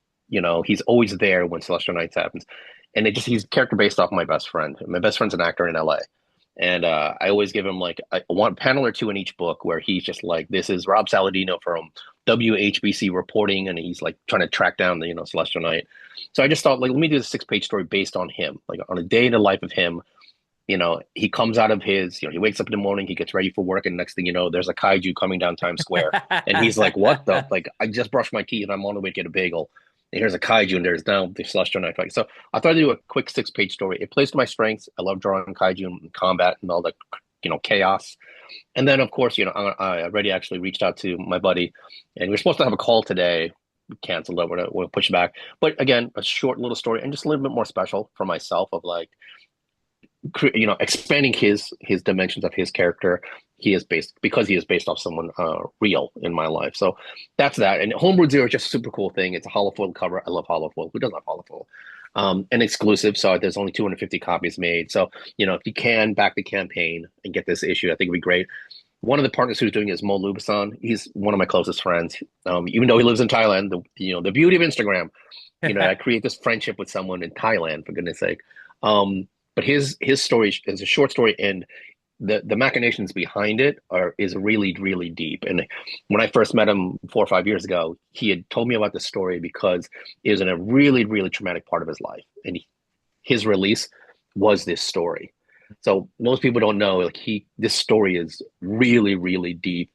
he's always there when Celestial Knights happens. And he's a character based off my best friend. My best friend's an actor in LA. And I always give him like one panel or two in each book where he's just like, this is Rob Saladino from WHBC reporting, and he's like trying to track down the Celestial Knight. So I just thought, like, let me do a 6 page story based on him, like on a day in the life of him. He comes out of his, he wakes up in the morning, he gets ready for work, and next thing you know, there's a kaiju coming down Times Square, and he's like, what the, like, I just brushed my teeth and I'm on the way to get a bagel. And here's a kaiju, and there's now the Celestial Knight fight. So I thought I'd do a quick 6 page story. It plays to my strengths. I love drawing kaiju and combat and all that, chaos. And then, of course, I already actually reached out to my buddy, and we're supposed to have a call today. We canceled it. We'll push it back. But again, a short little story and just a little bit more special for myself of like, expanding his dimensions of his character. He is based off someone real in my life. So that's that. And Homebrew Zero is just a super cool thing. It's a holofoil cover. I love holofoil. Who doesn't love holofoil? And exclusive. So there's only 250 copies made. So if you can back the campaign and get this issue, I think it'd be great. One of the partners who's doing it is Mo Lubasan. He's one of my closest friends. Even though he lives in Thailand, the beauty of Instagram, I create this friendship with someone in Thailand, for goodness sake. But his story is a short story, and the machinations behind it is really, really deep. And when I first met him 4 or 5 years ago, he had told me about the story because it was in a really, really traumatic part of his life, and his release was this story. So most people don't know, like, this story is really, really deep,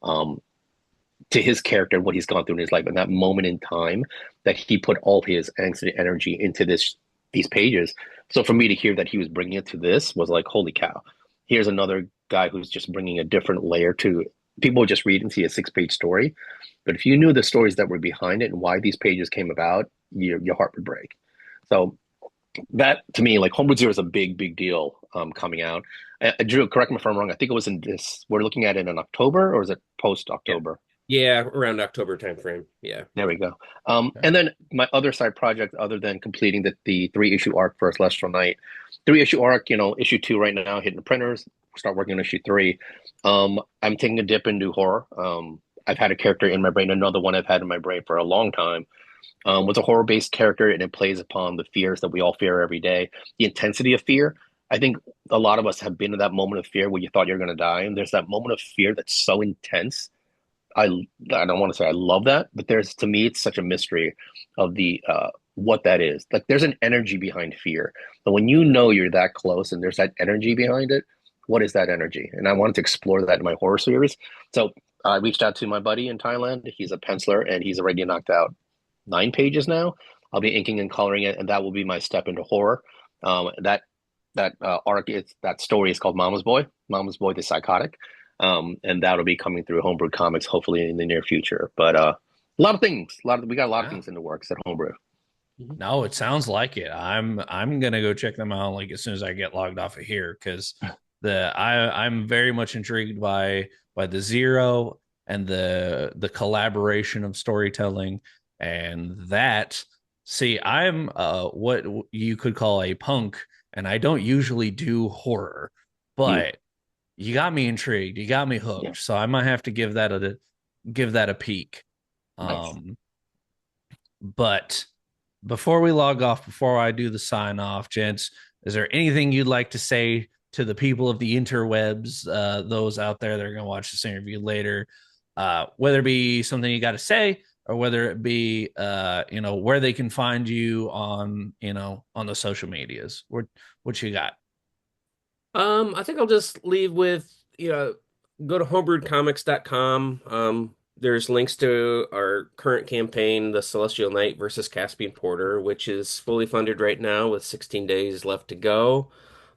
to his character and what he's gone through in his life, and that moment in time that he put all his angst and energy into these pages. So for me to hear that he was bringing it to this was like, holy cow! Here's another guy who's just bringing a different layer to people would just read and see a 6 page story. But if you knew the stories that were behind it and why these pages came about, your heart would break. So that to me, like Homebrew Zero is a big deal coming out. Drew, correct me if I'm wrong. I think it was in this. We're looking at it in October, or is it post Yeah. October? Yeah, around October timeframe. Yeah. There we go. Okay. And then my other side project, other than completing the 3 issue arc for Celestial Knight, 3 issue arc, issue 2 right now hitting the printers. Start working on issue 3. I'm taking a dip into horror. I've had a character in my brain, another one I've had in my brain for a long time. Was a horror based character, and it plays upon the fears that we all fear every day. The intensity of fear. I think a lot of us have been in that moment of fear where you thought you were going to die, and there's that moment of fear that's so intense. I I don't want to say I love that, but there's to me it's such a mystery of the what that is. Like there's an energy behind fear, but when you know you're that close and there's that energy behind it, what is that energy? And I wanted to explore that in my horror series. So I reached out to my buddy in Thailand. He's a penciler and he's already knocked out 9 pages now. I'll be inking and coloring it, and that will be my step into horror. That arc is that story is called Mama's Boy, Mama's Boy the Psychotic, and that'll be coming through Homebrew Comics hopefully in the near future. But a lot of things, we got a lot of Yeah. things in the works at Homebrew. No, it sounds like it. I'm gonna go check them out like as soon as I get logged off of here because I'm very much intrigued by the Zero and the collaboration of storytelling and that. See, I'm what you could call a punk, and I don't usually do horror, Mm, but you got me intrigued. You got me yeah, hooked. So I might have to give that a peek. nice. Um, but before we log off, before I do the sign off, gents, is there anything you'd like to say to the people of the interwebs, those out there that are going to watch this interview later, whether it be something you got to say or whether it be, where they can find you on, on the social medias? What you got? I think I'll just leave with, go to homebrewedcomics.com. There's links to our current campaign, the Celestial Knight versus Caspian Porter, which is fully funded right now with 16 days left to go.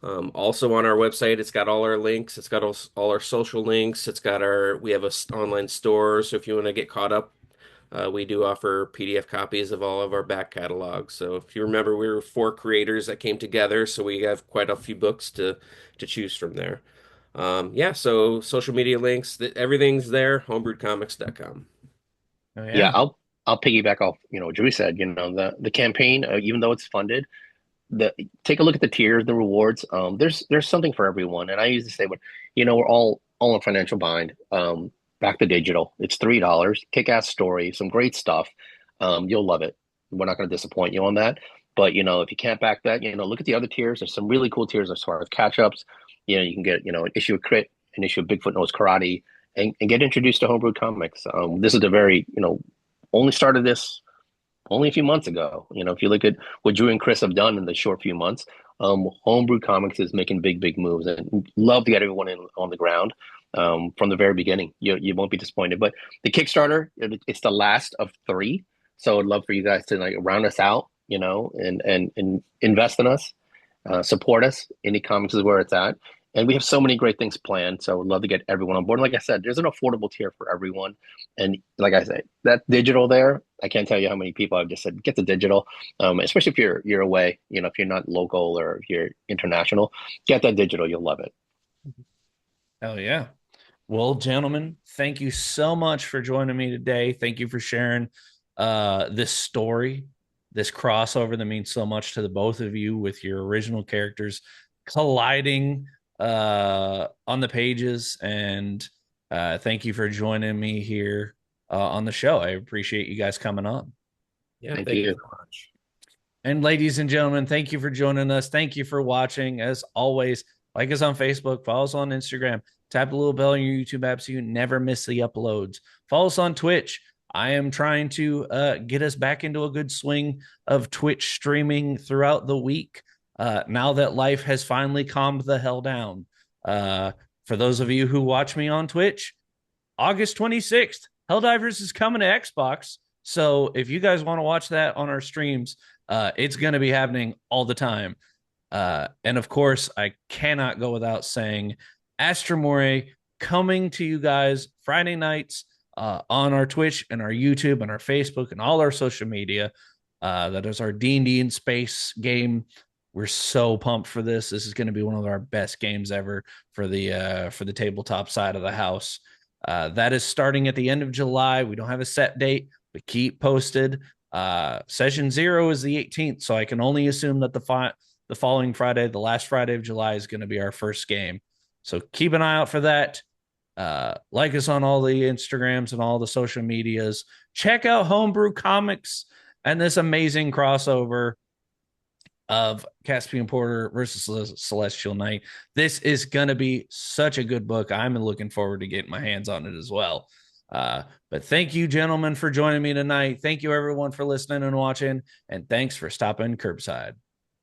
Also on our website, it's got all our links. It's got all our social links. We have a online store. So if you want to get caught up, we do offer PDF copies of all of our back catalogs. So if you remember, we were 4 creators that came together, so we have quite a few books to choose from there. Yeah, so social media links, everything's there, homebrewedcomics.com. Oh, Yeah, yeah. I'll piggyback off Drew said. The campaign, even though it's funded, the take a look at the tiers, the rewards. There's something for everyone. And I used to say, when we're all in financial bind. Back to digital. It's $3. Kick-ass story, some great stuff. You'll love it. We're not going to disappoint you on that. But if you can't back that, look at the other tiers. There's some really cool tiers as far as catch-ups. You can get an issue of Crit, an issue of Bigfoot Knows Karate, and get introduced to homebrew comics. This is the very only started this only a few months ago. If you look at what Drew and Chris have done in the short few months, Homebrew Comics is making big moves, and love to get everyone in on the ground from the very beginning. You won't be disappointed. But the Kickstarter, it's the last of 3, so I'd love for you guys to like round us out, and invest in us, support us. Indie Comics is where it's at. And we have so many great things planned. So we'd love to get everyone on board. And like I said, there's an affordable tier for everyone. And like I said, that digital there, I can't tell you how many people I've just said, get the digital. Especially if you're away, if you're not local or if you're international, get that digital. You'll love it. Hell yeah. Well, gentlemen, thank you so much for joining me today. Thank you for sharing this story, this crossover that means so much to the both of you with your original characters colliding on the pages. And thank you for joining me here on the show. I appreciate you guys coming on. Yeah, Thank thank you you. so much. And ladies and gentlemen, thank you for joining us. Thank you for watching. As always, like us on Facebook, follow us on Instagram, tap the little bell on your YouTube app so you never miss the uploads. Follow us on Twitch. I am trying to get us back into a good swing of Twitch streaming throughout the week. Now that life has finally calmed the hell down. For those of you who watch me on Twitch, August 26th, Helldivers is coming to Xbox. So if you guys want to watch that on our streams, it's going to be happening all the time. And of course, I cannot go without saying Astra More, coming to you guys Friday nights on our Twitch and our YouTube and our Facebook and all our social media. That is our D&D in Space game. We're so pumped for this. This is going to be one of our best games ever for the tabletop side of the house. That is starting at the end of July. We don't have a set date, but keep posted. Session 0 is the 18th, so I can only assume that the following Friday, the last Friday of July, is going to be our first game. So keep an eye out for that. Like us on all the Instagrams and all the social medias. Check out Homebrew Comics and this amazing crossover of Caspian Porter versus Celestial Knight. This is going to be such a good book. I'm looking forward to getting my hands on it as well. But thank you, gentlemen, for joining me tonight. Thank you, everyone, for listening and watching. And thanks for stopping Kirbside.